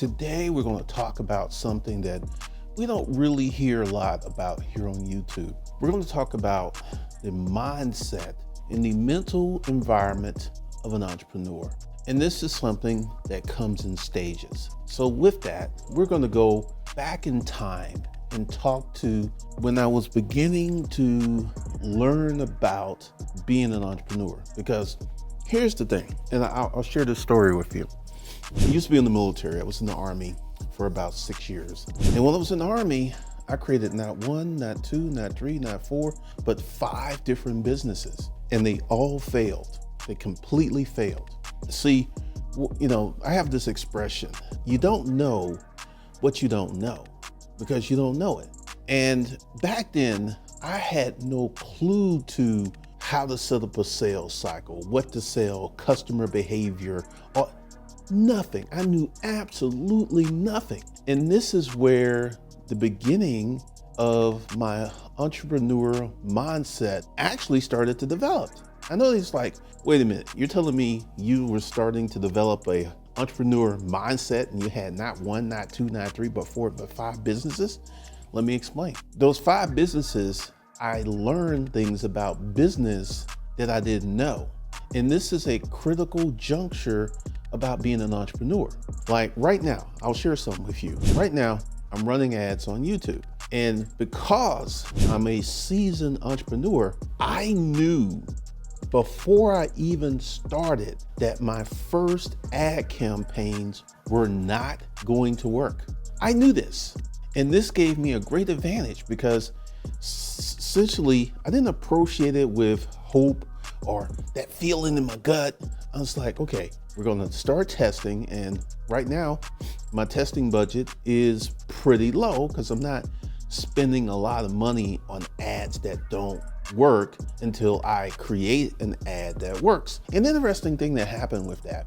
Today we're going to talk about something that we don't really hear a lot about here on YouTube. We're going to talk about the mindset and the mental environment of an entrepreneur. And this is something that comes in stages. So with that, we're going to go back in time and talk to when I was beginning to learn about being an entrepreneur. Because here's the thing, and I'll share this story with you. I used to be in the military. I was in the Army for about 6 years. And when I was in the Army, I created not one, not two, not three, not four, but 5 different businesses. And they all failed. They completely failed. See, I have this expression, you don't know what you don't know because you don't know it. And back then, I had no clue to how to set up a sales cycle, what to sell, customer behavior, or nothing. I knew absolutely nothing. And this is where the beginning of my entrepreneurial mindset actually started to develop. I know it's like, wait a minute, you're telling me you were starting to develop a entrepreneur mindset and you had not one, not two, not three, but 4, but 5 businesses? Let me explain. Those 5 businesses, I learned things about business that I didn't know. And this is a critical juncture about being an entrepreneur. Like right now, I'll share something with you. Right now, I'm running ads on YouTube. And because I'm a seasoned entrepreneur, I knew before I even started that my first ad campaigns were not going to work. I knew this. And this gave me a great advantage because essentially I didn't approach it with hope or that feeling in my gut. I was like, okay, we're going to start testing. And right now my testing budget is pretty low because I'm not spending a lot of money on ads that don't work until I create an ad that works. An interesting thing that happened with that,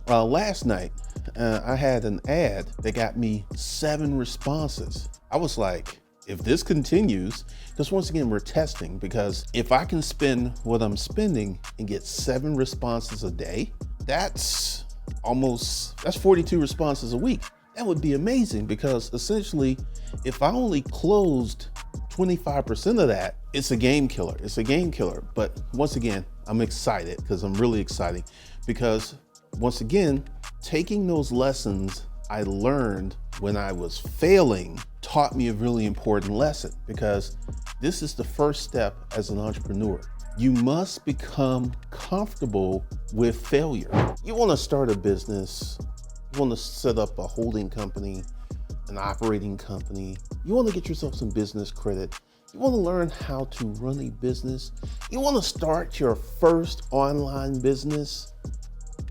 last night, I had an ad that got me 7 responses. I was like, if this continues, because once again, we're testing, because if I can spend what I'm spending and get 7 responses a day, that's 42 responses a week. That would be amazing because essentially, if I only closed 25% of that, it's a game killer. It's a game killer. But once again, I'm excited because I'm really excited because once again, taking those lessons I learned when I was failing taught me a really important lesson because this is the first step as an entrepreneur. You must become comfortable with failure. You want to start a business, you want to set up a holding company, an operating company, you want to get yourself some business credit, you want to learn how to run a business, you want to start your first online business.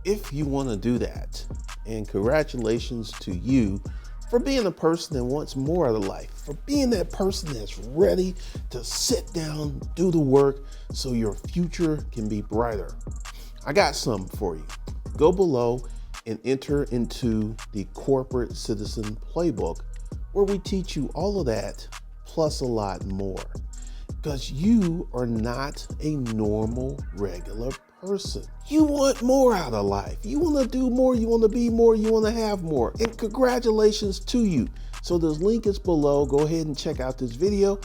If you want to do that, and congratulations to you for being a person that wants more out of life, for being that person that's ready to sit down, do the work so your future can be brighter. I got some for you. Go below and enter into the Corporate Citizen Playbook where we teach you all of that plus a lot more because you are not a normal, regular person. You want more out of life. You want to do more. You want to be more. You want to have more. And congratulations to you. So the link is below. Go ahead and check out this video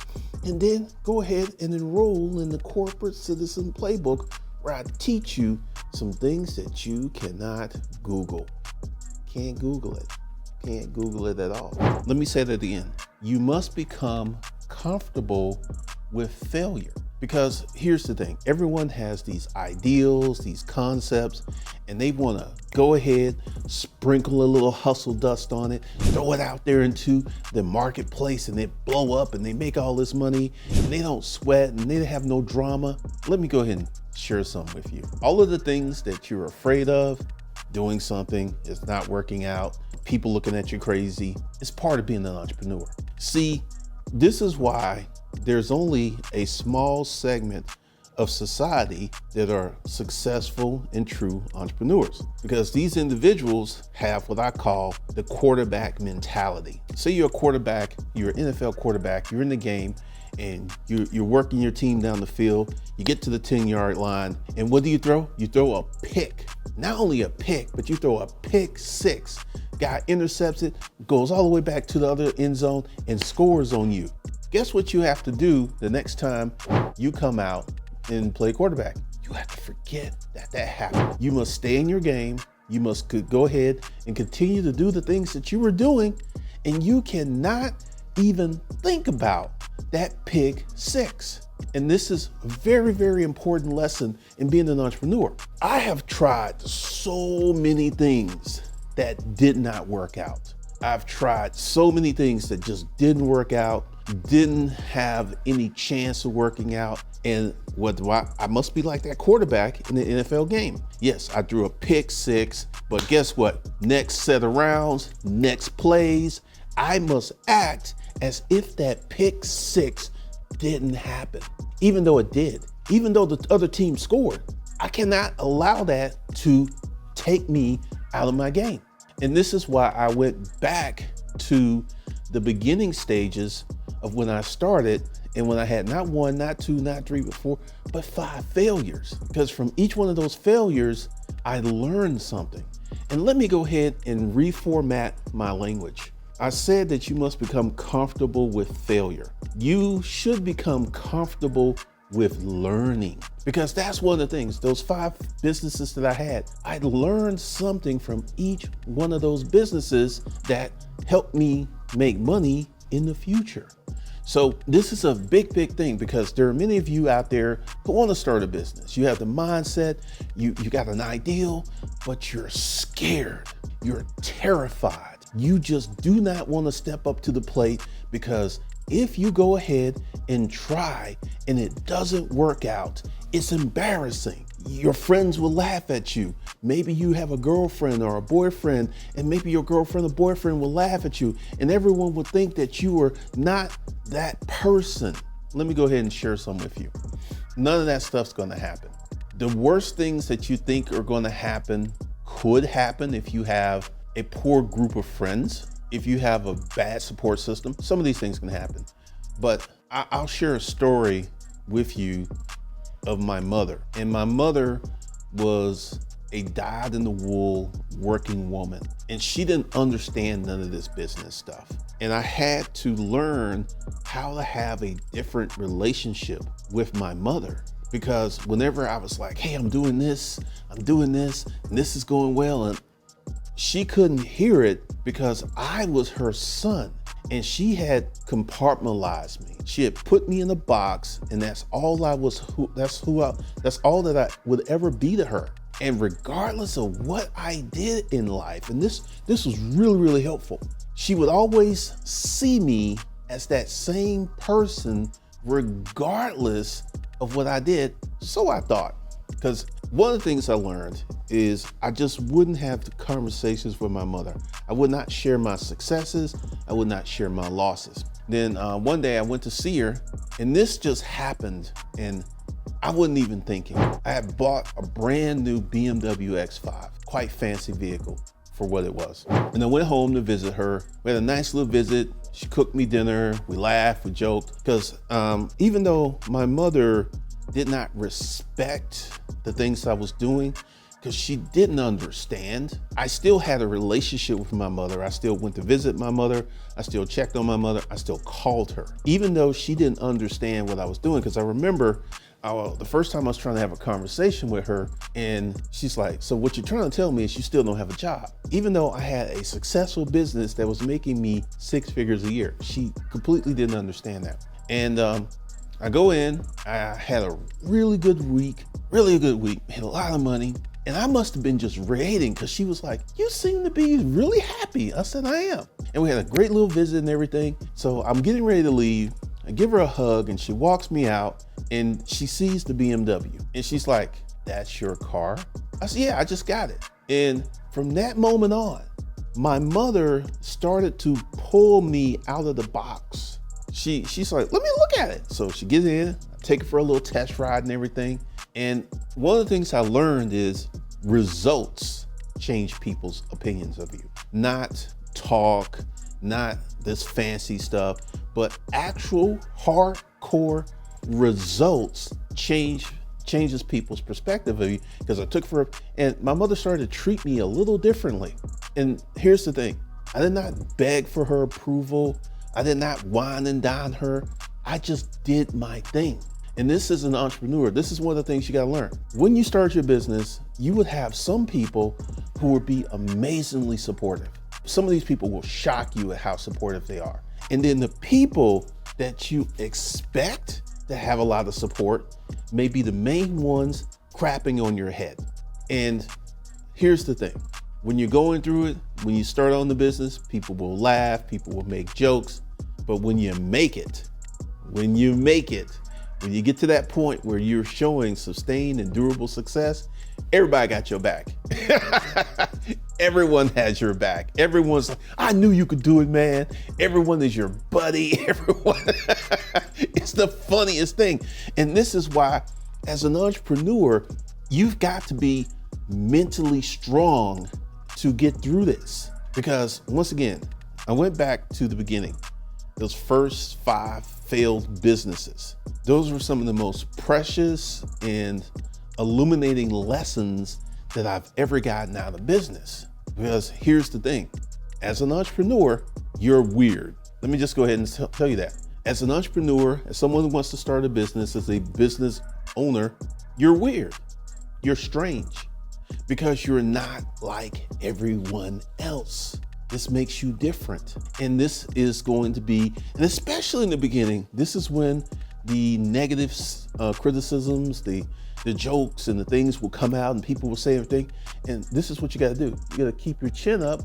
and then go ahead and enroll in the Corporate Citizen Playbook where I teach you some things that you cannot Google. Can't Google it. Can't Google it at all. Let me say that again. You must become comfortable with failure. Because here's the thing, everyone has these ideals, these concepts, and they want to go ahead, sprinkle a little hustle dust on it, throw it out there into the marketplace and it blow up and they make all this money and they don't sweat and they have no drama. Let me go ahead and share something with you. All of the things that you're afraid of, doing something, it's not working out, people looking at you crazy, it's part of being an entrepreneur. See, this is why there's only a small segment of society that are successful and true entrepreneurs because these individuals have what I call the quarterback mentality. Say you're a quarterback, you're an NFL quarterback, you're in the game and you're working your team down the field, you get to the 10-yard line and what do? You throw a pick. not only a pick, but you throw a pick six. Guy intercepts it, goes all the way back to the other end zone and scores on you. Guess what you have to do the next time you come out and play quarterback? You have to forget that happened. You must stay in your game. You must go ahead and continue to do the things that you were doing, and you cannot even think about that pick six. And this is a very, very important lesson in being an entrepreneur. I have tried so many things that did not work out. I've tried so many things that just didn't work out, didn't have any chance of working out. And I must be like that quarterback in the NFL game. Yes, I threw a pick six, but guess what? Next set of rounds, next plays, I must act as if that pick six didn't happen, even though it did, even though the other team scored. I cannot allow that to take me out of my game. And this is why I went back to the beginning stages of when I started, and when I had not one, not two, not three, but four, but 5 failures. Because from each one of those failures, I learned something. And let me go ahead and reformat my language. I said that you must become comfortable with failure. You should become comfortable with learning, because that's one of the things. Those 5 businesses that I had, I learned something from each one of those businesses that helped me make money in the future. So this is a big, big thing, because there are many of you out there who want to start a business. You have the mindset, you got an ideal, but you're scared, you're terrified. You just do not want to step up to the plate, because if you go ahead and try and it doesn't work out, it's embarrassing. Your friends will laugh at you. Maybe you have a girlfriend or a boyfriend, and maybe your girlfriend or boyfriend will laugh at you, and everyone will think that you are not that person. Let me go ahead and share some with you. None of that stuff's going to happen. The worst things that you think are going to happen could happen if you have a poor group of friends. If you have a bad support system, some of these things can happen. But I'll share a story with you of my mother. And my mother was a dyed-in-the-wool working woman, and she didn't understand none of this business stuff. And I had to learn how to have a different relationship with my mother, because whenever I was like, hey, I'm doing this, and this is going well, and she couldn't hear it because I was her son, and she had compartmentalized me. She had put me in a box, and that's all that's all that I would ever be to her. And regardless of what I did in life, and this was really, really helpful, she would always see me as that same person regardless of what I did. So I thought, because one of the things I learned is I just wouldn't have the conversations with my mother. I would not share my successes. I would not share my losses. Then one day I went to see her, and this just happened, and I wasn't even thinking. I had bought a brand new BMW X5, quite fancy vehicle for what it was. And I went home to visit her. We had a nice little visit. She cooked me dinner. We laughed, we joked, because even though my mother did not respect the things I was doing, because she didn't understand, I still had a relationship with my mother. I still went to visit my mother. I still checked on my mother. I still called her, even though she didn't understand what I was doing. Because I remember the first time I was trying to have a conversation with her, and she's like, so what you're trying to tell me is you still don't have a job, even though I had a successful business that was making me 6 figures a year. She completely didn't understand that. And I go in, I had a really good week, made a lot of money. And I must have been just radiating, because she was like, you seem to be really happy. I said, I am. And we had a great little visit and everything. So I'm getting ready to leave. I give her a hug, and she walks me out, and she sees the BMW. And she's like, that's your car? I said, yeah, I just got it. And from that moment on, my mother started to pull me out of the box. She's like, let me look at it. So she gets in, I take it for a little test ride and everything. And one of the things I learned is results change people's opinions of you. Not talk, not this fancy stuff, but actual hardcore results change changes people's perspective of you, because I took for, and my mother started to treat me a little differently. And here's the thing, I did not beg for her approval. I did not wine and dine her. I just did my thing. And this is an entrepreneur. This is one of the things you gotta learn. When you start your business, you would have some people who would be amazingly supportive. Some of these people will shock you at how supportive they are. And then the people that you expect to have a lot of support may be the main ones crapping on your head. And here's the thing, when you're going through it, when you start on the business, people will laugh, people will make jokes, but when you make it, when you get to that point where you're showing sustained and durable success, everybody got your back. Everyone has your back. Everyone's like, I knew you could do it, man. Everyone is your buddy. Everyone. It's the funniest thing. And this is why, as an entrepreneur, you've got to be mentally strong to get through this. Because once again, I went back to the beginning. Those first 5 failed businesses. Those were some of the most precious and illuminating lessons that I've ever gotten out of business. Because here's the thing, as an entrepreneur, you're weird. Let me just go ahead and tell you that. As an entrepreneur, as someone who wants to start a business, as a business owner, you're weird. You're strange because you're not like everyone else. This makes you different. And this is going to be, and especially in the beginning, this is when the negative criticisms, the jokes and the things will come out and people will say everything. And this is what you gotta do. You gotta keep your chin up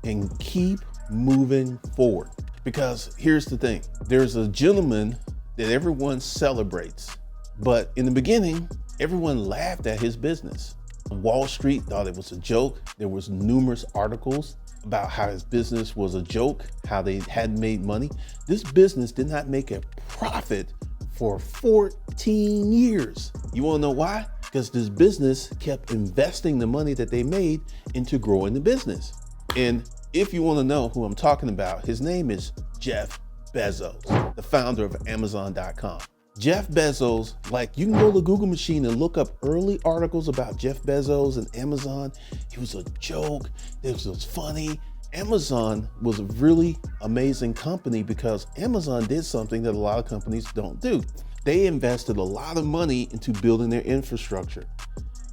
and keep moving forward. Because here's the thing, there's a gentleman that everyone celebrates, but in the beginning, everyone laughed at his business. Wall Street thought it was a joke. There was numerous articles about how his business was a joke, how they hadn't made money. This business did not make a profit for 14 years. You wanna know why? Because this business kept investing the money that they made into growing the business. And if you wanna know who I'm talking about, his name is Jeff Bezos, the founder of Amazon.com. Jeff Bezos, like, you can go to the Google machine and look up early articles about Jeff Bezos and Amazon. He was a joke, this was funny. Amazon was a really amazing company because Amazon did something that a lot of companies don't do. They invested a lot of money into building their infrastructure.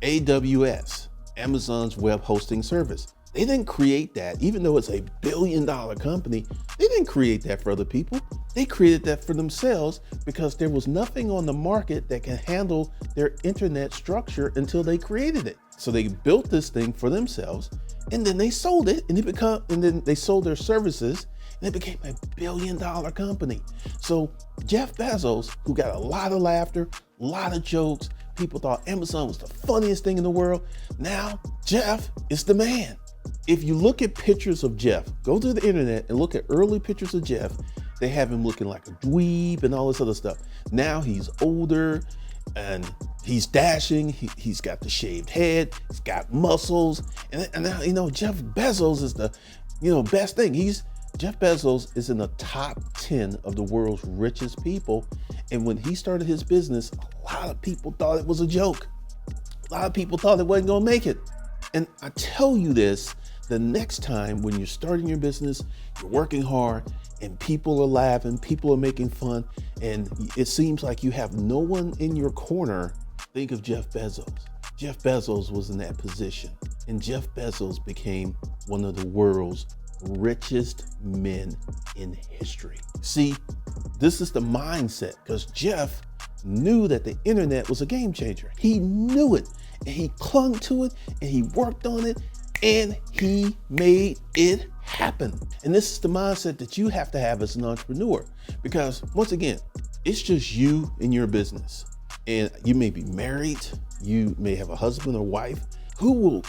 AWS, Amazon's web hosting service. They didn't create that, even though it's a billion-dollar company, they didn't create that for other people. They created that for themselves because there was nothing on the market that can handle their internet structure until they created it. So they built this thing for themselves, and then they sold it, and then they sold their services, and it became a billion-dollar company. So Jeff Bezos, who got a lot of laughter, a lot of jokes, people thought Amazon was the funniest thing in the world. Now Jeff is the man. If you look at pictures of Jeff, go to the internet and look at early pictures of Jeff, they have him looking like a dweeb and all this other stuff. Now he's older and he's dashing. He's got the shaved head, he's got muscles. And now, Jeff Bezos is the, best thing. Jeff Bezos is in the top 10 of the world's richest people. And when he started his business, a lot of people thought it was a joke. A lot of people thought it wasn't gonna make it. And I tell you this, the next time when you're starting your business, you're working hard and people are laughing, people are making fun, and it seems like you have no one in your corner, think of Jeff Bezos. Jeff Bezos was in that position, and Jeff Bezos became one of the world's richest men in history. See, this is the mindset, because Jeff knew that the internet was a game changer. He knew it, and he clung to it, and he worked on it, and he made it happen. And this is the mindset that you have to have as an entrepreneur, because once again, it's just you and your business. And you may be married, you may have a husband or wife who will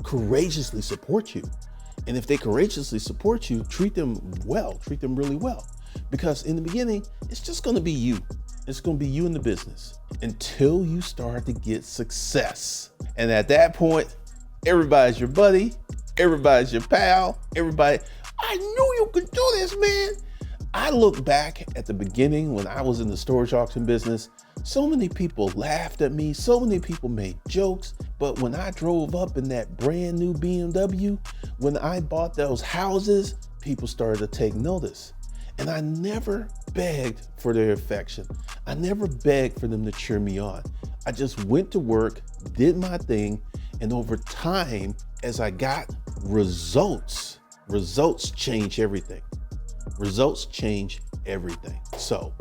courageously support you. And if they courageously support you, treat them well, treat them really well. Because in the beginning, it's just gonna be you. It's gonna be you in the business until you start to get success. And at that point, everybody's your buddy, everybody's your pal, everybody, I knew you could do this, man. I look back at the beginning when I was in the storage auction business. So many people laughed at me, so many people made jokes, but when I drove up in that brand new BMW, when I bought those houses, people started to take notice. And I never begged for their affection. I never begged for them to cheer me on. I just went to work, did my thing, and over time, as I got results change everything. Results change everything. So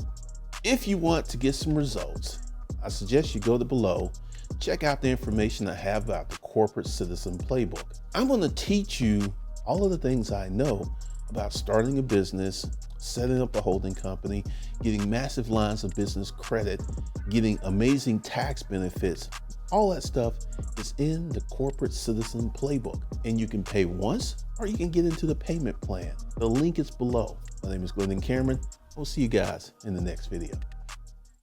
if you want to get some results, I suggest you go to below, check out the information I have about the Corporate Citizen Playbook. I'm going to teach you all of the things I know about starting a business, setting up a holding company, getting massive lines of business credit, getting amazing tax benefits. All that stuff is in the Corporate Citizen Playbook, and you can pay once or you can get into the payment plan. The link is below. My name is Glenn Cameron. We'll see you guys in the next video.